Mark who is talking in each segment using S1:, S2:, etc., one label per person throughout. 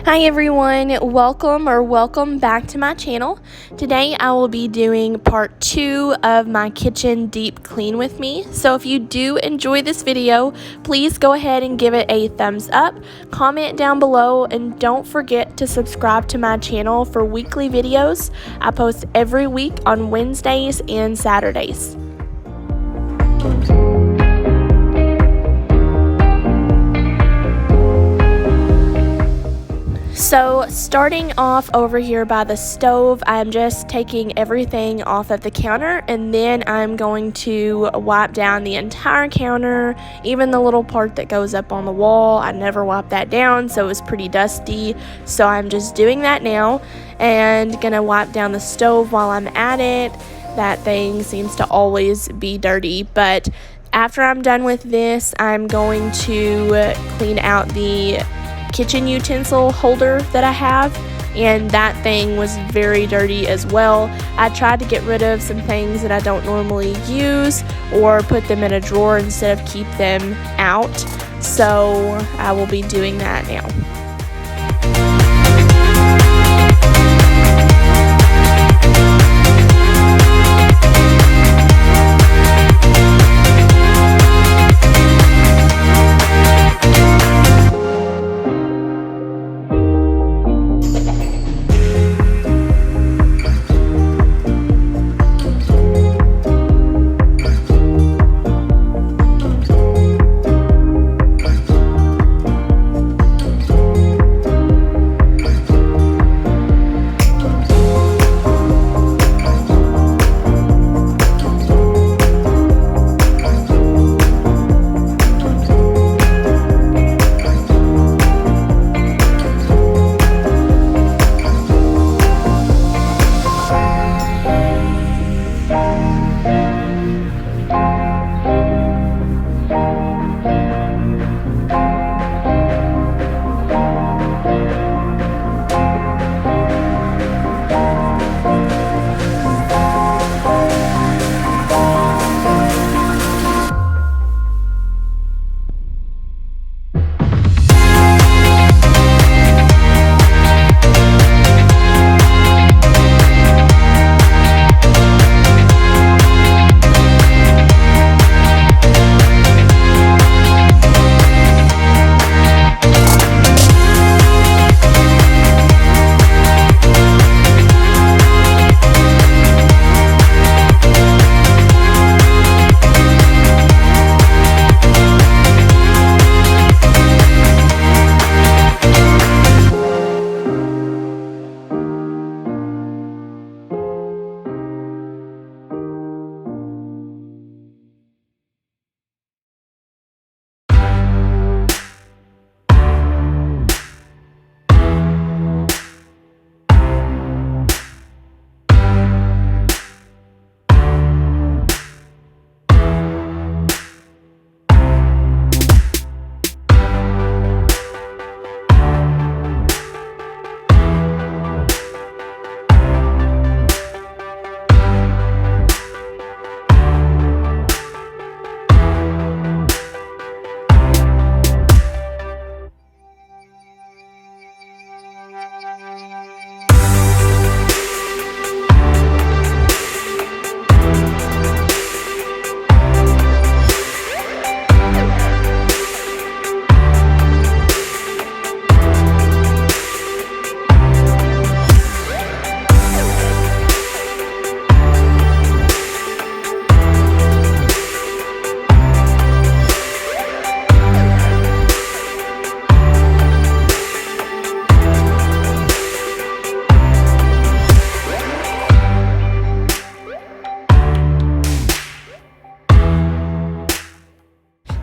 S1: Hi everyone, welcome back to my channel. Today I will be doing part 2 of my kitchen deep clean with me. So if you do enjoy this video, please go ahead and give it a thumbs up, comment down below, and don't forget to subscribe to my channel for weekly videos. I post every week on Wednesdays and Saturdays. So starting off over here by the stove, I'm just taking everything off of the counter, and then I'm going to wipe down the entire counter, even the little part that goes up on the wall. I never wiped that down, so it was pretty dusty. So I'm just doing that now and gonna wipe down the stove while I'm at it. That thing seems to always be dirty, but after I'm done with this, I'm going to clean out the kitchen utensil holder that I have, and that thing was very dirty as well. I tried to get rid of some things that I don't normally use or put them in a drawer instead of keep them out, so I will be doing that now.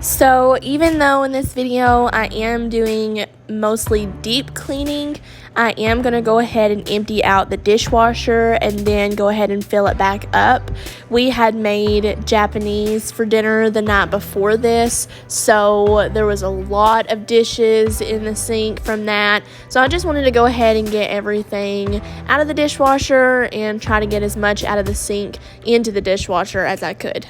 S1: So even though in this video I am doing mostly deep cleaning, I am going to go ahead and empty out the dishwasher and then go ahead and fill it back up. We had made Japanese for dinner the night before this, so there was a lot of dishes in the sink from that. So I just wanted to go ahead and get everything out of the dishwasher and try to get as much out of the sink into the dishwasher as I could.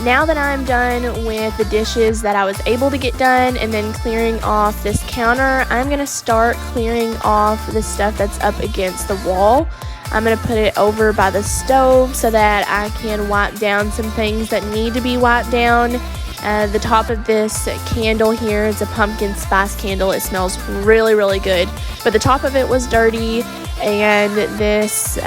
S1: now that I'm done with the dishes that I was able to get done and then clearing off this counter, I'm going to start clearing off the stuff that's up against the wall. I'm going to put it over by the stove so that I can wipe down some things that need to be wiped down. The top of this candle here is a pumpkin spice candle. It smells really, really good. But the top of it was dirty, and this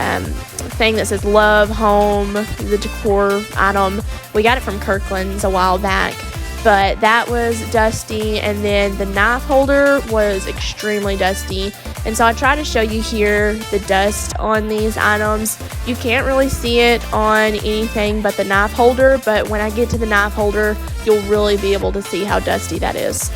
S1: thing that says Love Home, the decor item, we got it from Kirkland's a while back. But that was dusty, and then the knife holder was extremely dusty. And so I try to show you here the dust on these items. You can't really see it on anything but the knife holder, but when I get to the knife holder, you'll really be able to see how dusty that is.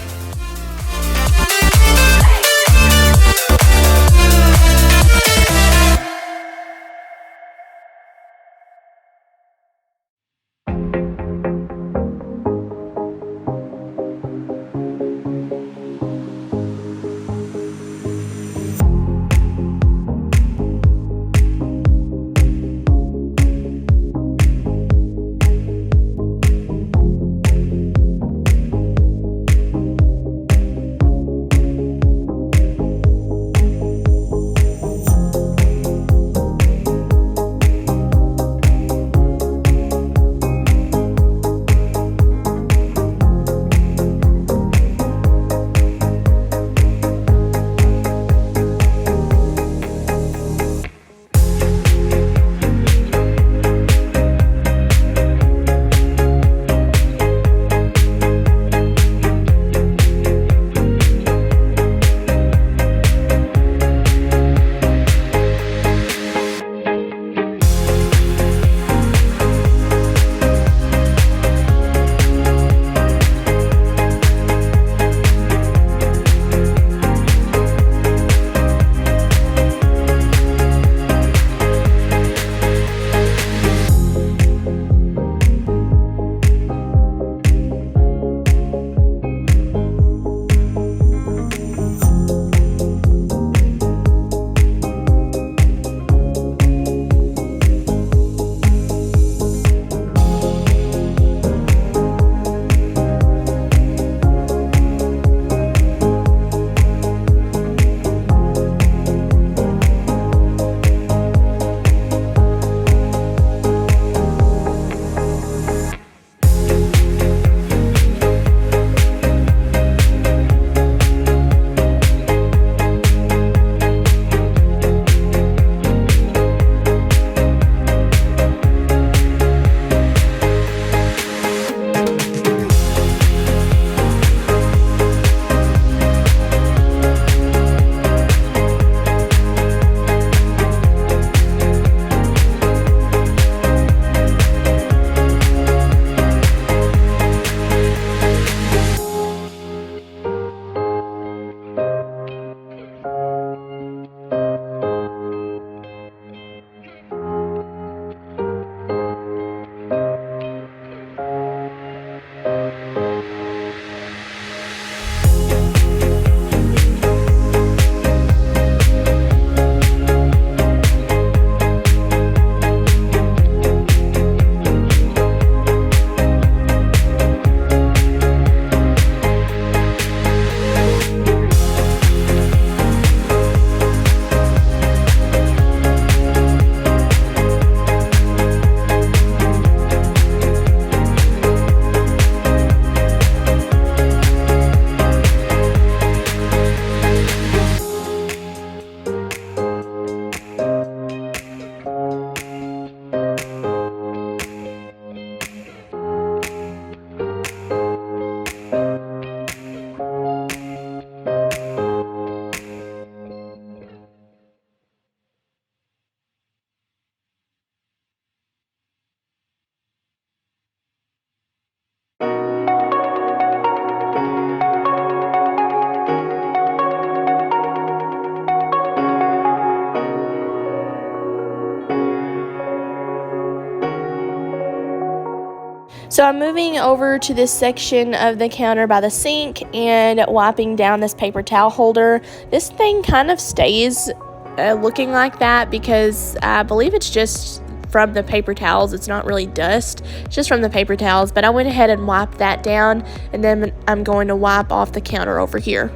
S1: So I'm moving over to this section of the counter by the sink and wiping down this paper towel holder. This thing kind of stays looking like that because I believe it's just from the paper towels. It's not really dust, it's just from the paper towels. But I went ahead and wiped that down, and then I'm going to wipe off the counter over here.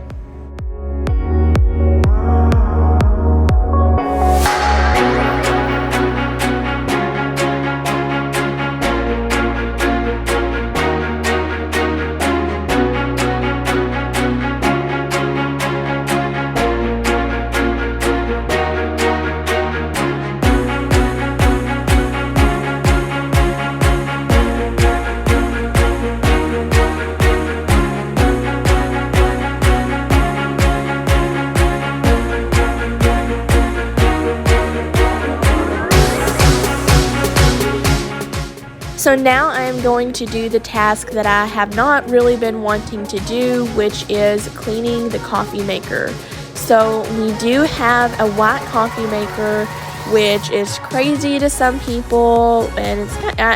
S1: So now I am going to do the task that I have not really been wanting to do, which is cleaning the coffee maker. So we do have a white coffee maker, which is crazy to some people, and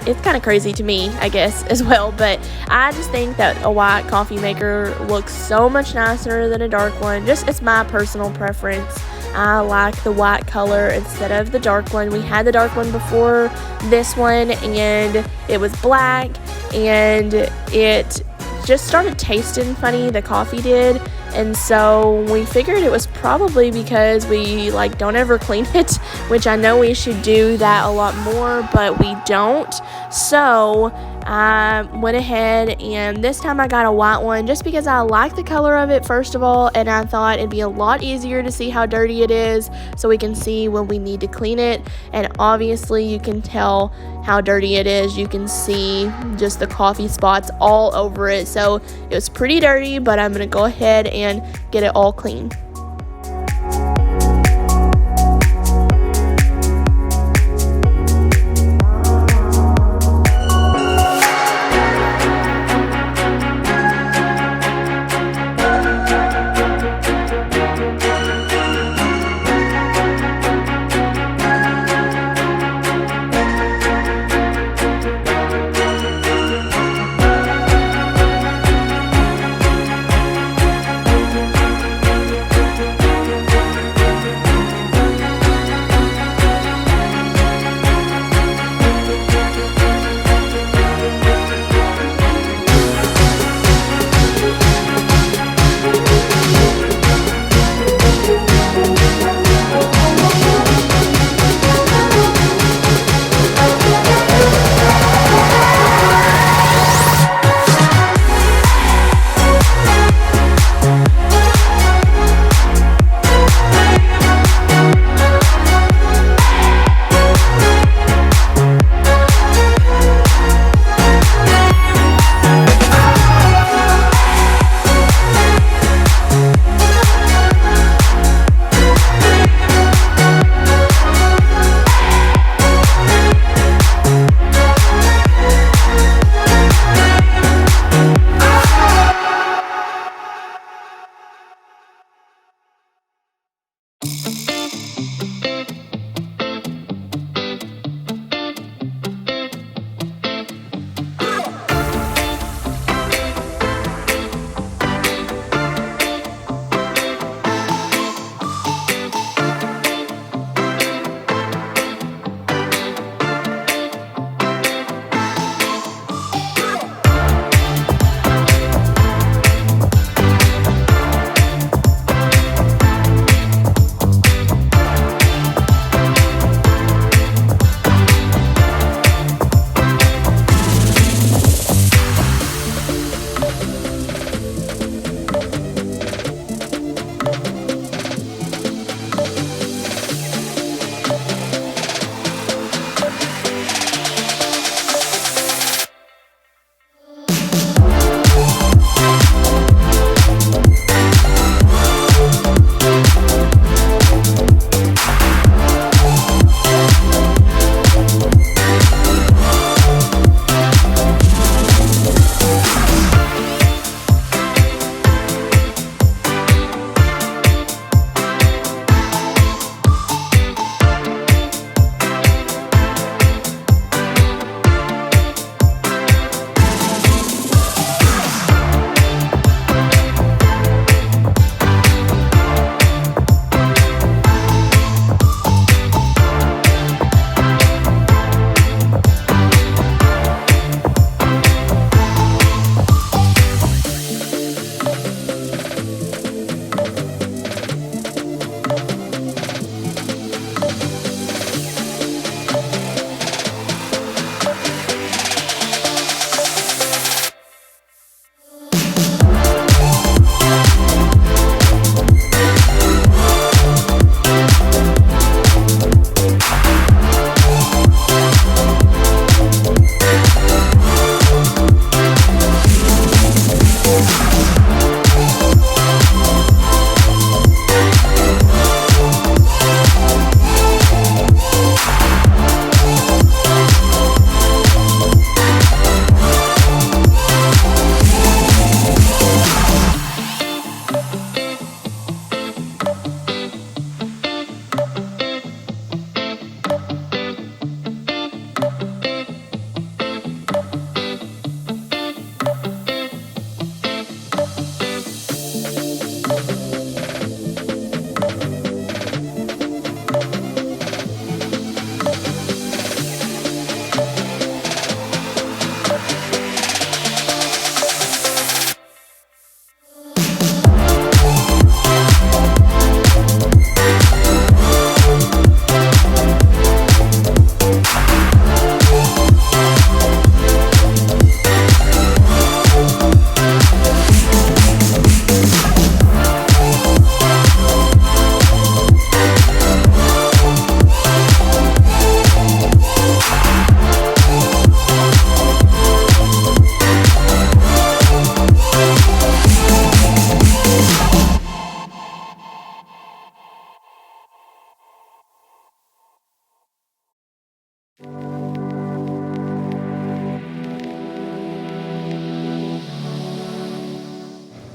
S1: it's kind of crazy to me, I guess, as well. But I just think that a white coffee maker looks so much nicer than a dark one. Just, it's my personal preference. I like the white color instead of the dark one. We had the dark one before this one, and it was black, and it just started tasting funny, the coffee did. And so we figured it was probably because we don't ever clean it, which I know we should do that a lot more, but we don't. So I went ahead, and this time I got a white one just because I like the color of it, first of all, and I thought it'd be a lot easier to see how dirty it is so we can see when we need to clean it. And obviously you can tell how dirty it is. You can see just the coffee spots all over it. So it was pretty dirty, but I'm gonna go ahead and get it all clean.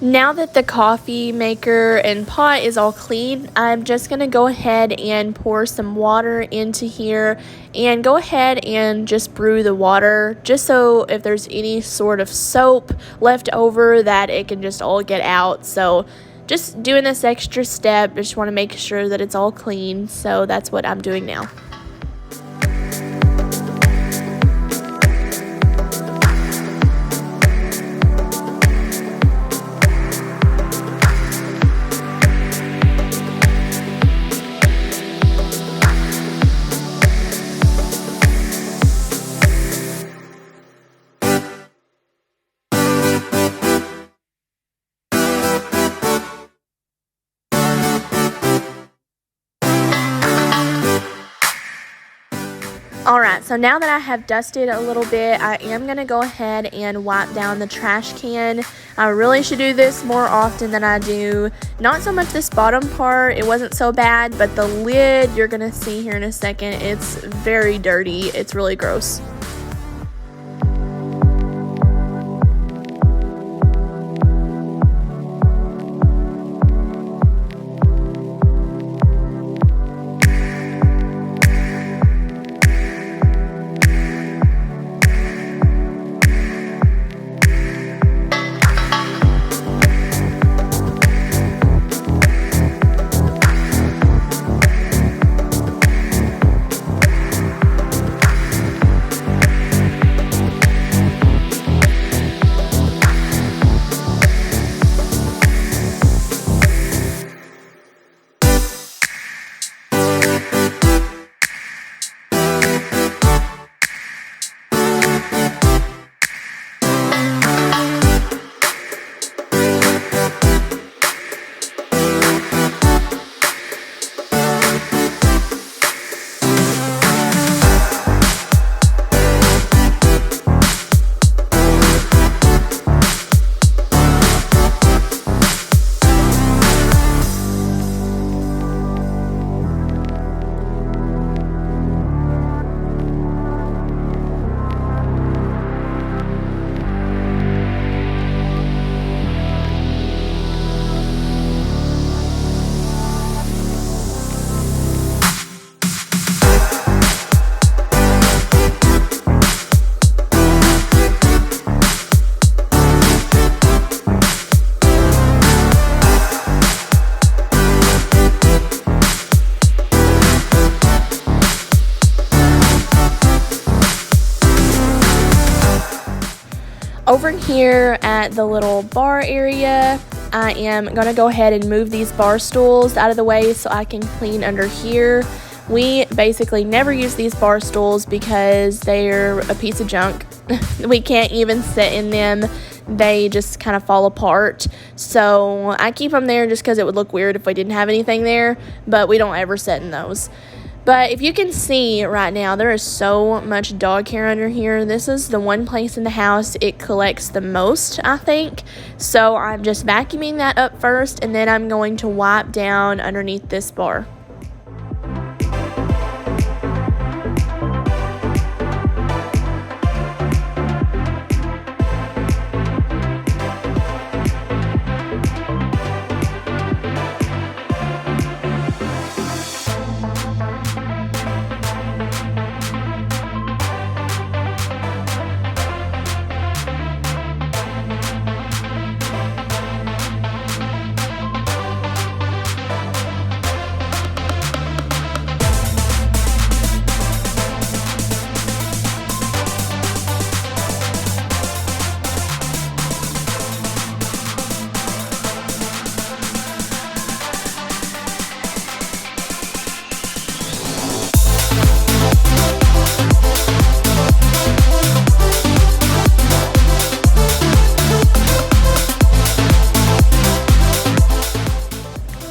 S1: Now that the coffee maker and pot is all clean, I'm just going to go ahead and pour some water into here and go ahead and just brew the water just so if there's any sort of soap left over that it can just all get out. So just doing this extra step, just want to make sure that it's all clean. So that's what I'm doing now. Alright, so now that I have dusted a little bit, I am going to go ahead and wipe down the trash can. I really should do this more often than I do. Not so much this bottom part, it wasn't so bad, but the lid, you're going to see here in a second, it's very dirty. It's really gross. Over here at the little bar area, I am going to go ahead and move these bar stools out of the way so I can clean under here. We basically never use these bar stools because they're a piece of junk. We can't even sit in them. They just kind of fall apart. So I keep them there just because it would look weird if we didn't have anything there, but we don't ever sit in those. But if you can see right now, there is so much dog hair under here. This is the one place in the house it collects the most, I think. So I'm just vacuuming that up first, and then I'm going to wipe down underneath this bar.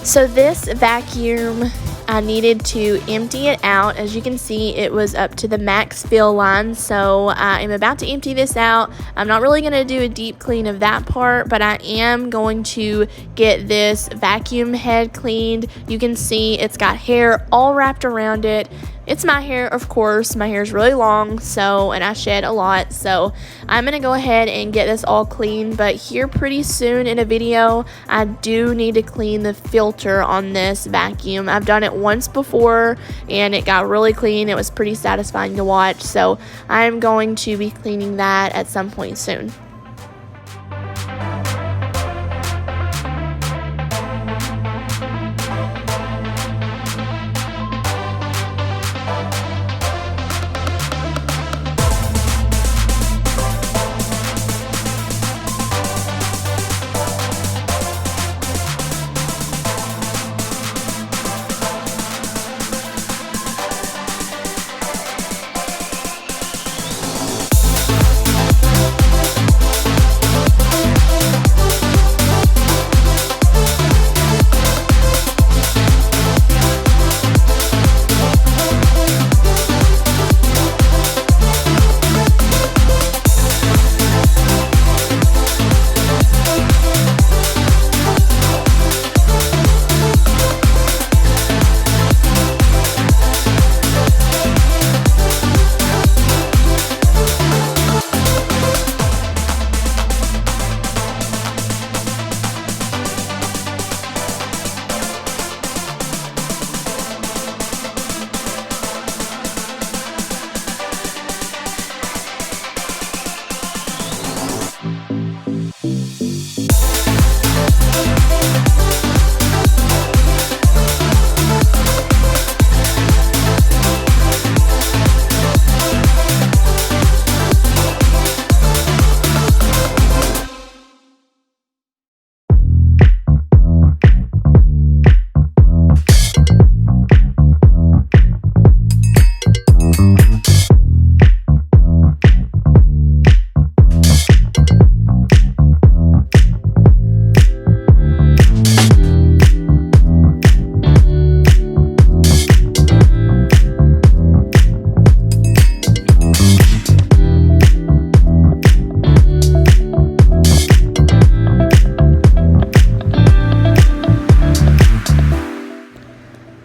S1: So this vacuum, I needed to empty it out. As you can see, it was up to the max fill line, so I am about to empty this out. I'm not really going to do a deep clean of that part, but I am going to get this vacuum head cleaned. You can see it's got hair all wrapped around it. It's my hair, of course. My hair is really long, and I shed a lot, so I'm going to go ahead and get this all clean. But here pretty soon in a video, I do need to clean the filter on this vacuum. I've done it once before, and it got really clean. It was pretty satisfying to watch, so I'm going to be cleaning that at some point soon.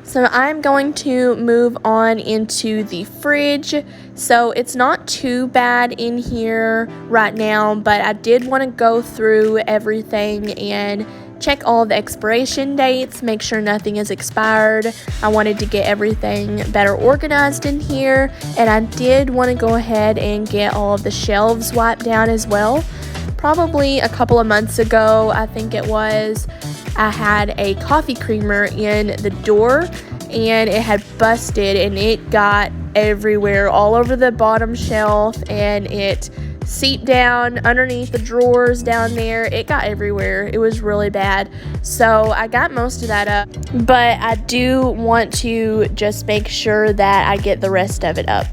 S1: So I'm going to move on into the fridge. So it's not too bad in here right now, but I did want to go through everything and check all the expiration dates, make sure nothing is expired. I wanted to get everything better organized in here, and I did want to go ahead and get all of the shelves wiped down as well. Probably a couple of months ago, I think it was, I had a coffee creamer in the door and it had busted and it got everywhere, all over the bottom shelf, and it seeped down underneath the drawers down there. It got everywhere. It was really bad. So I got most of that up, but I do want to just make sure that I get the rest of it up.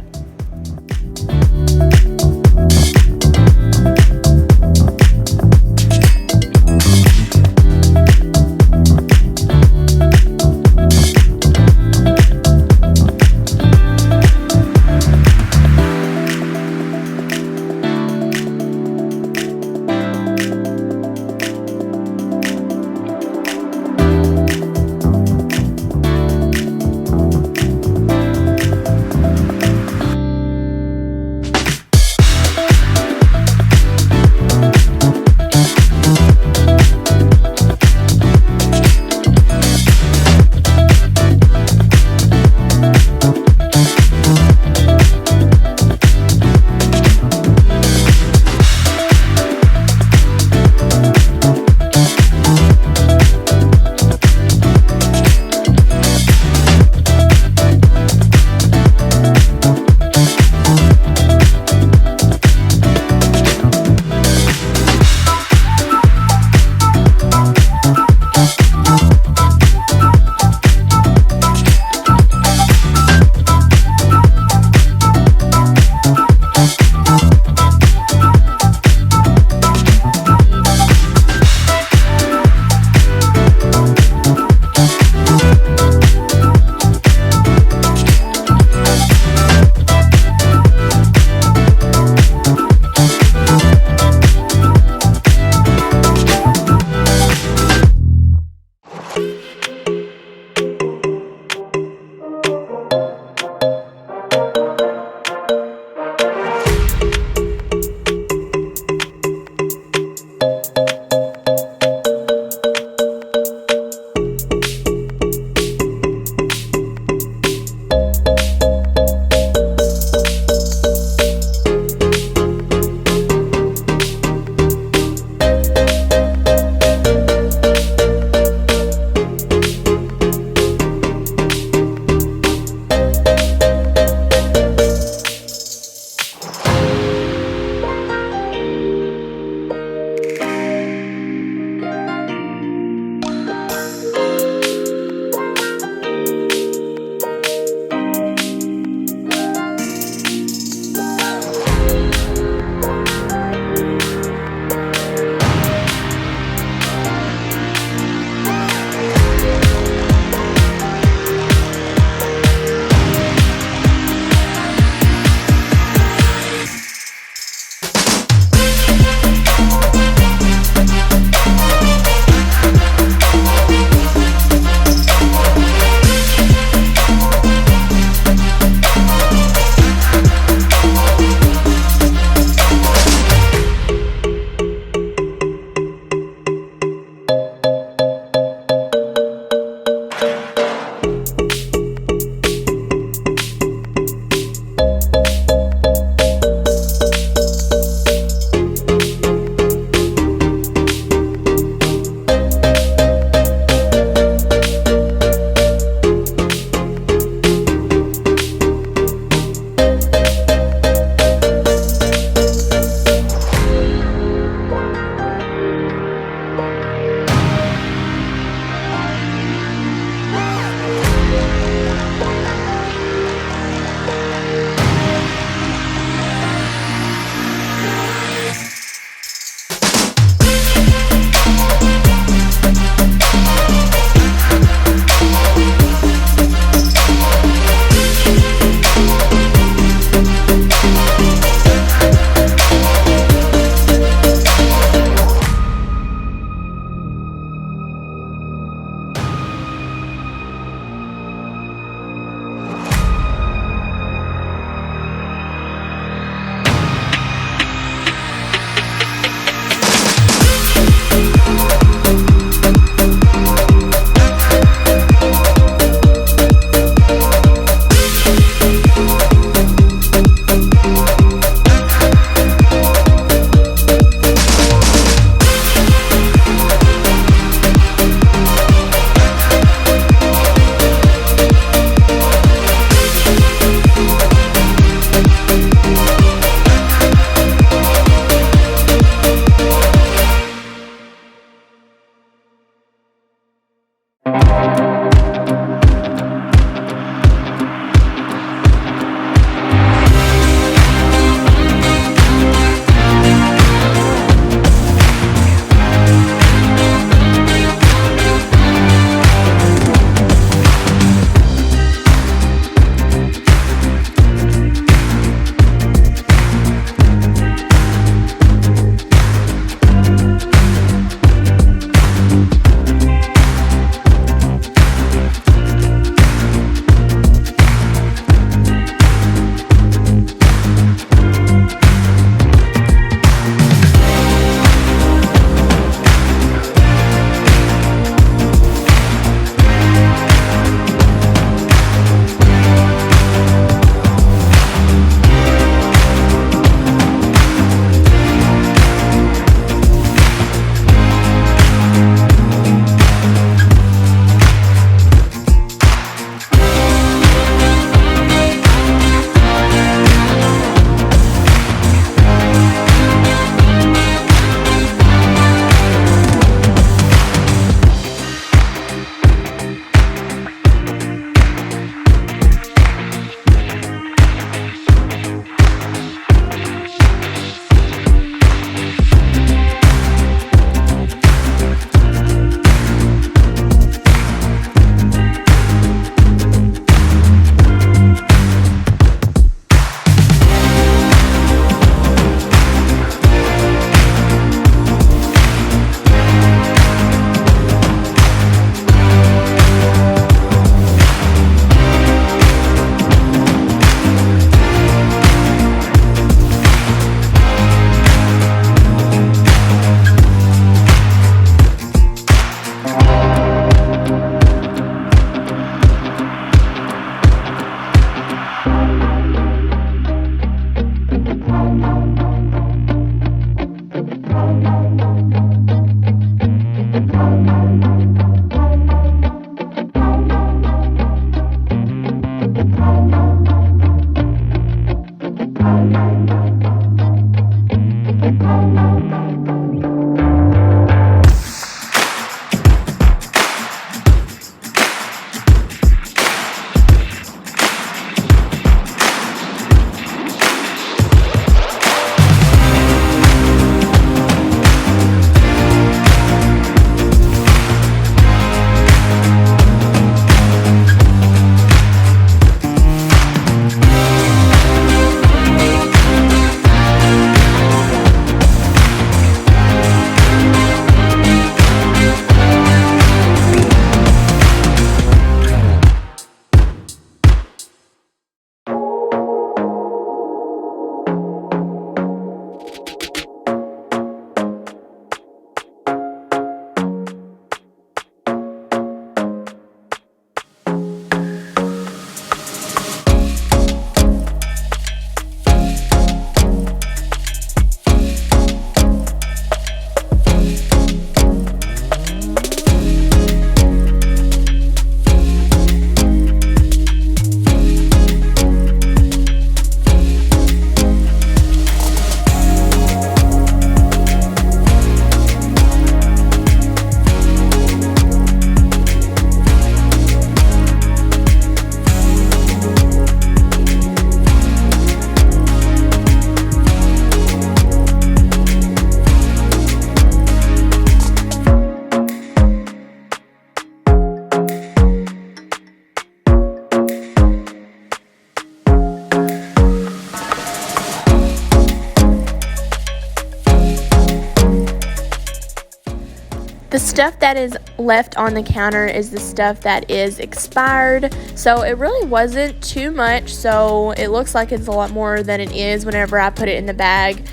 S1: stuff that is left on the counter is the stuff that is expired, so it really wasn't too much, so it looks like it's a lot more than it is whenever I put it in the bag.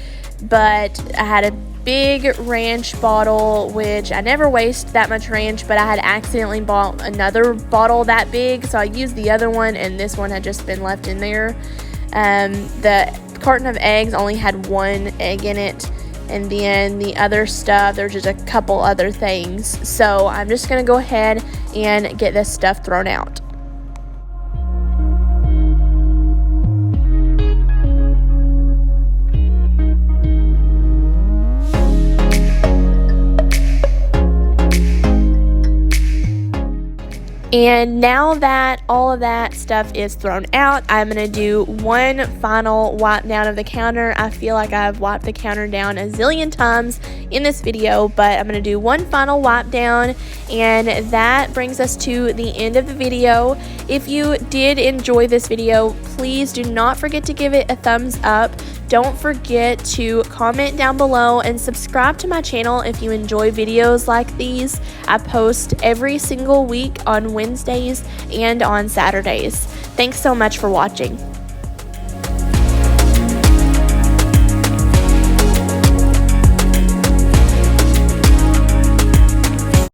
S1: But I had a big ranch bottle, which I never waste that much ranch, but I had accidentally bought another bottle that big, so I used the other one, and this one had just been left in there. The carton of eggs only had one egg in it, and then the other stuff, there's just a couple other things. So I'm just gonna go ahead and get this stuff thrown out. And now that all of that stuff is thrown out, I'm going to do one final wipe down of the counter. I feel like I've wiped the counter down a zillion times in this video, but I'm going to do one final wipe down, and that brings us to the end of the video. If you did enjoy this video, please do not forget to give it a thumbs up. Don't forget to comment down below and subscribe to my channel if you enjoy videos like these. I post every single week on Wednesdays and on Saturdays. Thanks so much for watching.